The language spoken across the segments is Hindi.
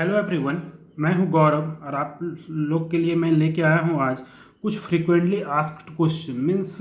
Hello everyone. मैं हूं गौरव और आप लोग के लिए मैं लेके आया हूं आज कुछ फ्रीक्वेंटली आस्क्ड क्वेश्चन। मीन्स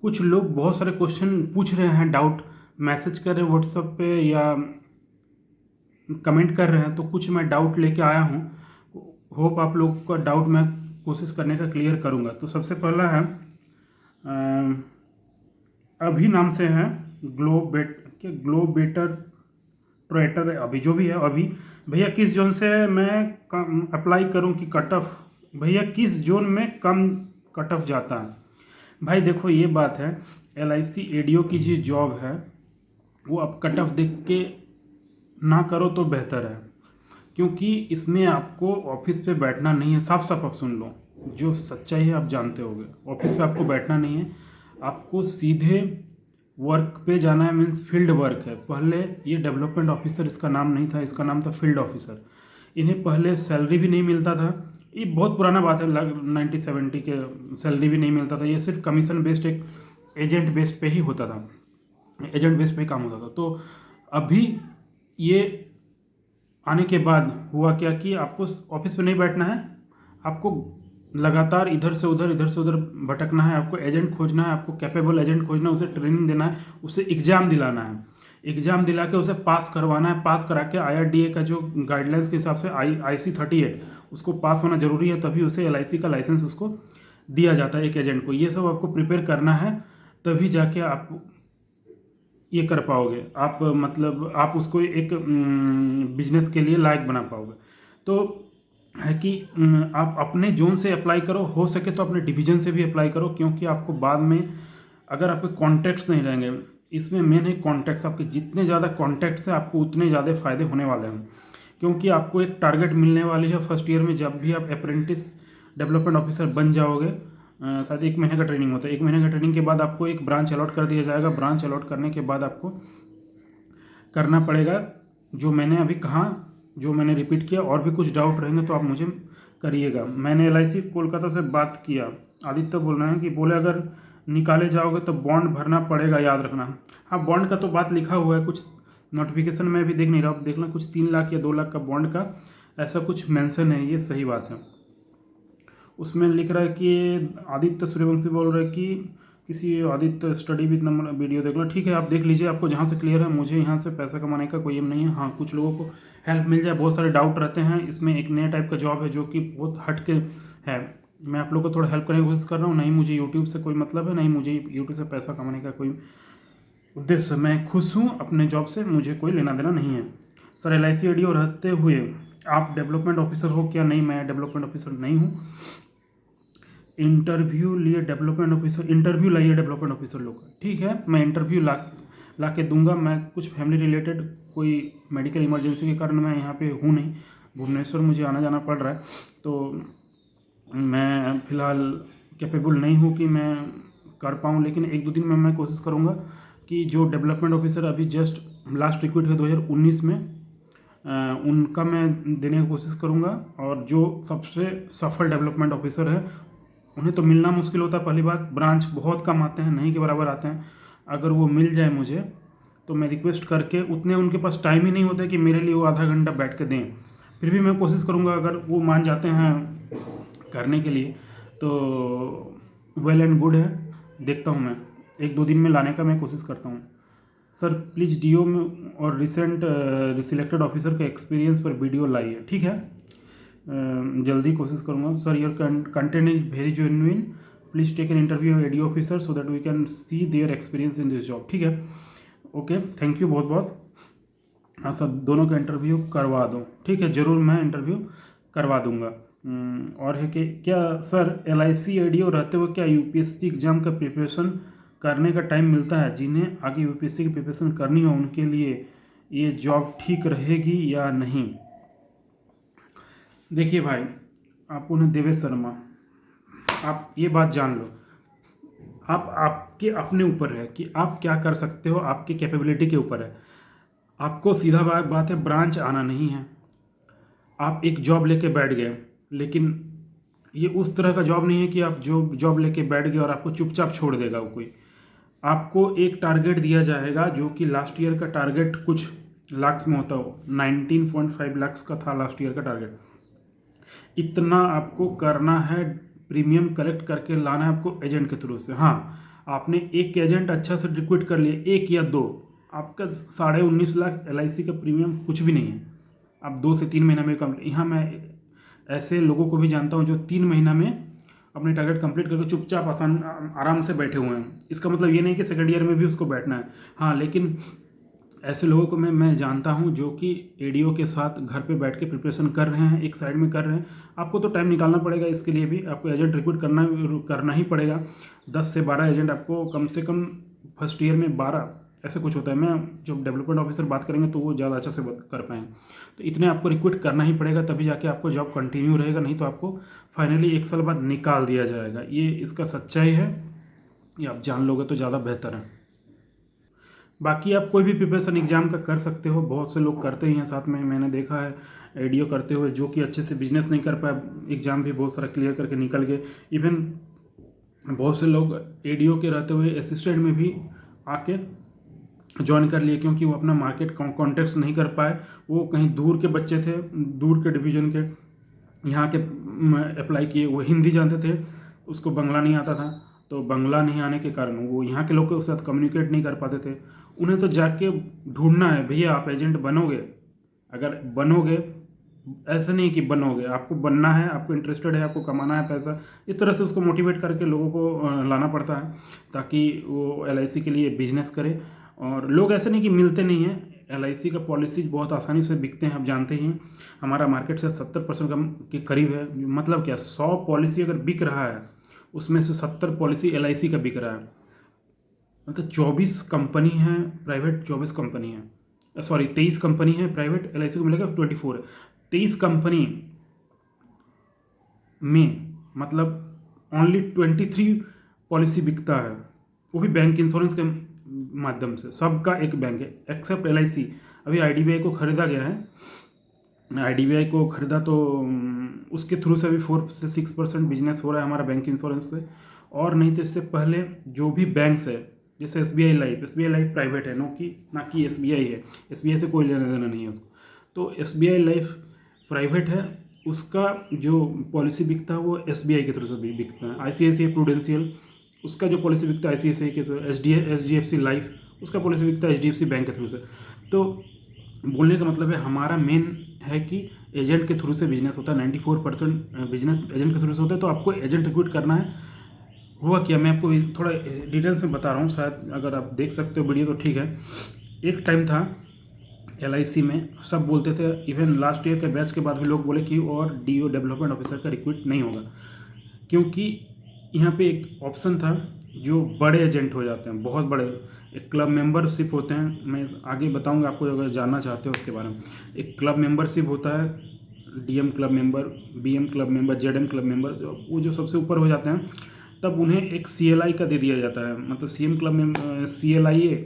कुछ लोग बहुत सारे क्वेश्चन पूछ रहे हैं, डाउट मैसेज कर रहे हैं व्हाट्सएप पे या कमेंट कर रहे हैं, तो कुछ मैं डाउट लेके आया हूं। होप आप लोग का डाउट मैं कोशिश करने का क्लियर करूंगा। तो सबसे पहला है अभी नाम से है ग्लोबेटर प्रोएटर है अभी, जो भी है अभी। भैया किस जोन से मैं अप्लाई करूं कि कट ऑफ, भैया किस जोन में कम कट ऑफ जाता है? भाई देखो ये बात है, LIC एडीओ की जो जॉब है वो आप कट ऑफ देख के ना करो तो बेहतर है, क्योंकि इसमें आपको ऑफिस पे बैठना नहीं है। साफ साफ आप सुन लो, जो सच्चाई है आप जानते होगे। ऑफिस पे आपको बैठना नहीं है, आपको सीधे वर्क पे जाना है। मीन्स फील्ड वर्क है। पहले ये डेवलपमेंट ऑफिसर इसका नाम नहीं था, इसका नाम था फील्ड ऑफिसर। इन्हें पहले सैलरी भी नहीं मिलता था। ये बहुत पुराना बात है, 1970 के। सैलरी भी नहीं मिलता था, ये सिर्फ कमीशन बेस्ड, एक एजेंट बेस्ड पे ही होता था, एजेंट बेस्ड पे ही काम होता था। तो अभी ये आने के बाद हुआ क्या कि आपको ऑफिस पे नहीं बैठना है, आपको लगातार इधर से उधर भटकना है। आपको एजेंट खोजना है, आपको कैपेबल एजेंट खोजना है, उसे ट्रेनिंग देना है, उसे एग्ज़ाम दिलाना है, एग्ज़ाम दिला के उसे पास करवाना है। पास करा के IRDA का जो गाइडलाइंस के हिसाब से IC 38 उसको पास होना जरूरी है, तभी उसे LIC का लाइसेंस उसको दिया जाता है एक एजेंट को। ये सब आपको प्रिपेयर करना है, तभी जाके आप ये कर पाओगे। आप मतलब आप उसको एक बिजनेस के लिए लायक बना पाओगे। तो है कि आप अपने जोन से अप्लाई करो, हो सके तो अपने डिवीजन से भी अप्लाई करो, क्योंकि आपको बाद में अगर आपके कॉन्टैक्ट्स नहीं रहेंगे, इसमें मेन है कॉन्टैक्ट्स। आपके जितने ज़्यादा कॉन्टैक्ट्स हैं आपको उतने ज़्यादा फ़ायदे होने वाले हैं, क्योंकि आपको एक टारगेट मिलने वाली है फर्स्ट ईयर में। जब भी आप अप्रेंटिस डेवलपमेंट ऑफिसर बन जाओगे, शायद 1 महीने का ट्रेनिंग होता है। 1 महीने का ट्रेनिंग के बाद आपको एक ब्रांच अलॉट कर दिया जाएगा। ब्रांच अलॉट करने के बाद आपको करना पड़ेगा जो मैंने अभी कहा, जो मैंने रिपीट किया। और भी कुछ डाउट रहेंगे तो आप मुझे करिएगा। मैंने LIC कोलकाता से बात किया, आदित्य बोल रहे हैं कि बोले अगर निकाले जाओगे तो बॉन्ड भरना पड़ेगा, याद रखना। हाँ, बॉन्ड का तो बात लिखा हुआ है, कुछ नोटिफिकेशन में भी देख नहीं रहा, देखना कुछ 3 लाख या 2 लाख का बॉन्ड का ऐसा कुछ मेंशन है, ये सही बात है। उसमें लिख रहा है कि आदित्य सूर्यवंशी बोल रहे हैं कि किसी Aditya study with number video देख लो। ठीक है, आप देख लीजिए, आपको जहाँ से क्लियर है। मुझे यहाँ से पैसा कमाने का कोई एम नहीं है। हाँ, कुछ लोगों को हेल्प मिल जाए, बहुत सारे डाउट रहते हैं। इसमें एक नया टाइप का जॉब है जो कि बहुत हट के है। मैं आप लोगों को थोड़ा हेल्प करने की कोशिश कर रहा हूँ। नहीं मुझे यूट्यूब से कोई मतलब है, नहीं मुझे यूट्यूब से पैसा कमाने का कोई उद्देश्य। मैं खुश हूँ अपने जॉब से, मुझे कोई लेना देना नहीं है। सर, LIC एडीओ रहते हुए आप डेवलपमेंट ऑफिसर हो क्या? नहीं, मैं डेवलपमेंट ऑफिसर नहीं हूँ। इंटरव्यू लिए डेवलपमेंट ऑफिसर, इंटरव्यू लाइए डेवलपमेंट ऑफिसर लोग। ठीक है, मैं इंटरव्यू ला के दूंगा। मैं कुछ फैमिली रिलेटेड कोई मेडिकल इमरजेंसी के कारण मैं यहाँ पे हूँ नहीं, भुवनेश्वर मुझे आना जाना पड़ रहा है। तो मैं फ़िलहाल कैपेबल नहीं हूँ कि मैं कर पाऊँ, लेकिन 1-2 दिन में मैं कोशिश करूँगा कि जो डेवलपमेंट ऑफिसर अभी जस्ट लास्ट रिक्रूट है 2019 में, उनका मैं देने की कोशिश करूँगा। और जो सबसे सफल डेवलपमेंट ऑफिसर है उन्हें तो मिलना मुश्किल होता है। पहली बात, ब्रांच बहुत कम आते हैं, नहीं के बराबर आते हैं। अगर वो मिल जाए मुझे तो मैं रिक्वेस्ट करके, उतने उनके पास टाइम ही नहीं होता कि मेरे लिए वो आधा घंटा बैठ के दें। फिर भी मैं कोशिश करूँगा, अगर वो मान जाते हैं करने के लिए तो वेल एंड गुड है। देखता हूँ, मैं 1-2 दिन में लाने का मैं कोशिश करता हूँ। सर प्लीज़ DO में और रिसेंट सिलेक्टेड ऑफिसर का एक्सपीरियंस पर वीडियो लाइए। ठीक है, जल्दी कोशिश करूँगा। Sir your content is very genuine, please take an interview ADO officer so that we can see their experience in this job. ठीक है, ओके, थैंक यू बहुत बहुत। हाँ सर, दोनों का इंटरव्यू करवा दो। ठीक है, ज़रूर मैं इंटरव्यू करवा दूंगा। और है कि क्या सर LIC ADO रहते हुए क्या UPSC एग्ज़ाम का प्रिपरेशन करने का टाइम मिलता है? जिन्हें आगे UPSC की प्रिपरेशन करनी हो उनके लिए ये जॉब ठीक रहेगी या नहीं? देखिए भाई, आपको ना देवेश शर्मा, आप ये बात जान लो, आपके अपने ऊपर है कि आप क्या कर सकते हो, आपकी कैपेबिलिटी के ऊपर है। आपको सीधा बात है, ब्रांच आना नहीं है। आप एक जॉब लेके बैठ गए, लेकिन ये उस तरह का जॉब नहीं है कि आप जो जॉब लेके बैठ गए और आपको चुपचाप छोड़ देगा वो कोई। आपको एक टारगेट दिया जाएगा जो कि लास्ट ईयर का टारगेट कुछ लाख्स में होता हो। 19.5 लाख्स का था लास्ट ईयर का टारगेट। इतना आपको करना है, प्रीमियम कलेक्ट करके लाना है आपको एजेंट के थ्रू से। हाँ, आपने एक एजेंट अच्छा से रिक्रूट कर लिया, एक या दो, आपका 19.5 लाख LIC का प्रीमियम कुछ भी नहीं है। आप 2 से 3 महीना में कम। यहाँ मैं ऐसे लोगों को भी जानता हूँ जो 3 महीना में अपने टारगेट कंप्लीट करके चुपचाप आराम से बैठे हुए हैं। इसका मतलब ये नहीं कि सेकंड ईयर में भी उसको बैठना है। हाँ, लेकिन ऐसे लोगों को मैं जानता हूँ जो कि ADO के साथ घर पे बैठ के प्रिपरेशन कर रहे हैं, एक साइड में कर रहे हैं। आपको तो टाइम निकालना पड़ेगा इसके लिए भी, आपको एजेंट रिक्रूट करना ही पड़ेगा। 10 से 12 एजेंट आपको कम से कम फर्स्ट ईयर में 12 ऐसे कुछ होता है। मैं जब डेवलपमेंट ऑफिसर बात करेंगे तो वो ज़्यादा अच्छा से कर पाएँ। तो इतने आपको रिक्रूट करना ही पड़ेगा, तभी जाके आपको जॉब कंटिन्यू रहेगा, नहीं तो आपको फाइनली 1 साल बाद निकाल दिया जाएगा। ये इसका सच्चाई है, ये आप जान लोगे तो ज़्यादा बेहतर है। बाकी आप कोई भी प्रिपरेशन एग्जाम का कर सकते हो, बहुत से लोग करते ही हैं साथ में, मैंने देखा है ADO करते हुए जो कि अच्छे से बिजनेस नहीं कर पाए, एग्ज़ाम भी बहुत सारा क्लियर करके निकल गए। इवन बहुत से लोग ADO के रहते हुए असिस्टेंट में भी आके ज्वाइन कर लिए, क्योंकि वो अपना मार्केट कॉन्टेक्ट नहीं कर पाए। वो कहीं दूर के बच्चे थे, दूर के डिवीज़न के, यहाँ के अप्लाई किए। वो हिंदी जानते थे, उसको बंगला नहीं आता था, तो बंगला नहीं आने के कारण वो यहाँ के लोग के साथ कम्युनिकेट नहीं कर पाते थे। उन्हें तो जाके ढूंढना है, भैया आप एजेंट बनोगे, अगर बनोगे, ऐसा नहीं कि बनोगे, आपको बनना है, आपको इंटरेस्टेड है, आपको कमाना है पैसा, इस तरह से उसको मोटिवेट करके लोगों को लाना पड़ता है, ताकि वो LIC के लिए बिजनेस करे। और लोग ऐसे नहीं कि मिलते नहीं हैं, LIC का पॉलिसीज बहुत आसानी से बिकते हैं, आप जानते ही हैं। हमारा मार्केट से 70% कम के करीब है। मतलब क्या, 100 पॉलिसी अगर बिक रहा है, उसमें से 70 पॉलिसी LIC का बिक रहा है। मतलब 24 कंपनी है प्राइवेट, 24 कंपनी है, सॉरी 23 कंपनी है प्राइवेट, LIC को मिलेगा 24 है। 23 कंपनी में मतलब ओनली 23 पॉलिसी बिकता है, वो भी बैंक इंश्योरेंस के माध्यम से। सबका एक बैंक है एक्सेप्ट LIC। अभी IDBI को खरीदा गया है, IDBI को खरीदा तो उसके थ्रू से अभी 4 से 6% बिजनेस हो रहा है हमारा बैंक इंश्योरेंस से। और नहीं तो इससे पहले जो भी बैंक्स है, जैसे SBI लाइफ प्राइवेट है, ना कि SBI है, SBI से कोई लेना देना नहीं है उसको। तो SBI लाइफ प्राइवेट है, उसका जो पॉलिसी बिकता है वो SBI के थ्रू से भी बिकता है। ICICI प्रूडेंशियल, उसका जो पॉलिसी बिकता है ICICI के थ्रू। HDFC लाइफ, उसका पॉलिसी बिकता है HDFC बैंक के थ्रू से। तो बोलने का मतलब है, हमारा मेन है कि एजेंट के थ्रू से बिजनेस होता है। 94% बिजनेस एजेंट के थ्रू से होता है। तो आपको एजेंट रिक्रूट करना है। हुआ क्या, मैं आपको थोड़ा डिटेल्स में बता रहा हूँ, शायद अगर आप देख सकते हो वीडियो तो ठीक है। एक टाइम था LIC में, सब बोलते थे, इवन लास्ट ईयर के बैच के बाद भी लोग बोले कि और DO डेवलपमेंट ऑफिसर का रिक्रूट नहीं होगा, क्योंकि यहाँ पे एक ऑप्शन था जो बड़े एजेंट हो जाते हैं, बहुत बड़े, एक क्लब मेंबरशिप होते हैं। मैं आगे बताऊंगा आपको अगर जानना चाहते हो उसके बारे में। एक क्लब मेंबरशिप होता है, DM club member, BM club member, ZM club member, वो जो सबसे ऊपर हो जाते हैं, तब उन्हें एक CLI का दे दिया जाता है, मतलब CM क्लब में CLIA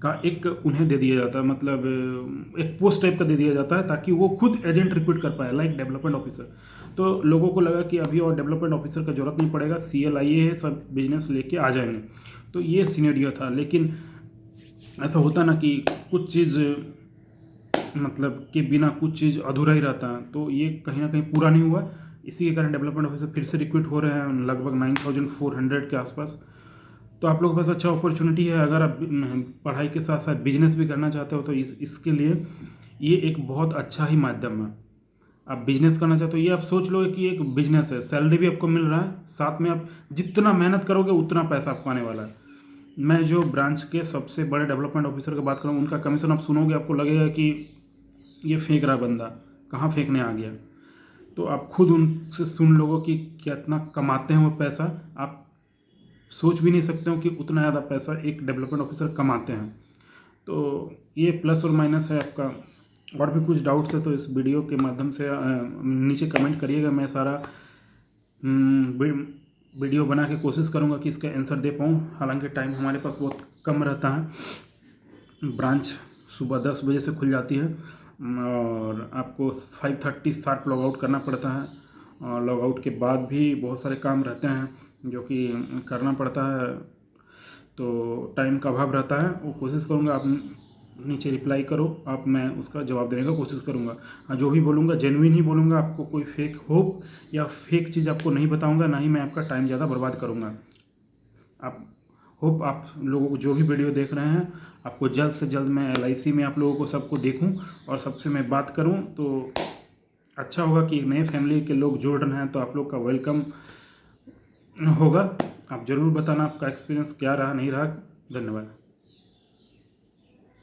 का एक उन्हें दे दिया जाता है, मतलब एक पोस्ट टाइप का दे दिया जाता है, ताकि वो खुद एजेंट रिक्रूट कर पाए, लाइक डेवलपमेंट ऑफिसर। तो लोगों को लगा कि अभी और डेवलपमेंट ऑफिसर का जरूरत नहीं पड़ेगा, CLIA है, सब बिजनेस लेके आ जाएंगे। तो ये सिनेरियो था। लेकिन ऐसा होता ना कि कुछ चीज़ मतलब के बिना कुछ चीज़ अधूरा ही रहता है, तो ये कहीं ना कहीं पूरा नहीं हुआ। इसी के कारण डेवलपमेंट ऑफिसर फिर से रिक्रूट हो रहे हैं, लगभग 9400 के आसपास। तो आप लोगों के पास अच्छा अपॉर्चुनिटी है, अगर आप पढ़ाई के साथ साथ बिजनेस भी करना चाहते हो तो इसके लिए ये एक बहुत अच्छा ही माध्यम है। आप बिजनेस करना चाहते हो, ये आप सोच लो कि एक बिजनेस है, सैलरी भी आपको मिल रहा है, साथ में आप जितना मेहनत करोगे उतना पैसा आपको आने वाला है। मैं जो ब्रांच के सबसे बड़े डेवलपमेंट ऑफिसर की बात करूँ, उनका कमीशन आप सुनोगे आपको लगेगा कि ये फेंक रहा बंदा, कहाँ फेंकने आ गया। तो आप खुद उनसे सुन लोगे कि कितना कमाते हैं वो पैसा। आप सोच भी नहीं सकते हो कि उतना ज़्यादा पैसा एक डेवलपमेंट ऑफिसर कमाते हैं। तो ये प्लस और माइनस है आपका। और भी कुछ डाउट्स है तो इस वीडियो के माध्यम से नीचे कमेंट करिएगा, मैं सारा वीडियो बना के कोशिश करूँगा कि इसका आंसर दे पाऊँ। हालांकि टाइम हमारे पास बहुत कम रहता है। ब्रांच सुबह 10 बजे से खुल जाती है और आपको 5:30 शार्प लॉग आउट करना पड़ता है, और लॉग आउट के बाद भी बहुत सारे काम रहते हैं जो कि करना पड़ता है। तो टाइम का अभाव रहता है, वो कोशिश करूँगा आप नीचे रिप्लाई करो आप, मैं उसका जवाब देने का कोशिश करूँगा। हाँ, जो भी बोलूँगा जेन्युइन ही बोलूँगा, आपको कोई फेक होप या फेक चीज़ आपको नहीं बताऊँगा, ना ही मैं आपका टाइम ज़्यादा बर्बाद करूँगा। आप होप आप लोगों को जो भी वीडियो देख रहे हैं, आपको जल्द से जल्द मैं LIC में आप लोगों को सबको देखूं और सबसे मैं बात करूं, तो अच्छा होगा कि एक नए फैमिली के लोग जुड़ रहे हैं, तो आप लोग का वेलकम होगा। आप ज़रूर बताना आपका एक्सपीरियंस क्या रहा, नहीं रहा। धन्यवाद।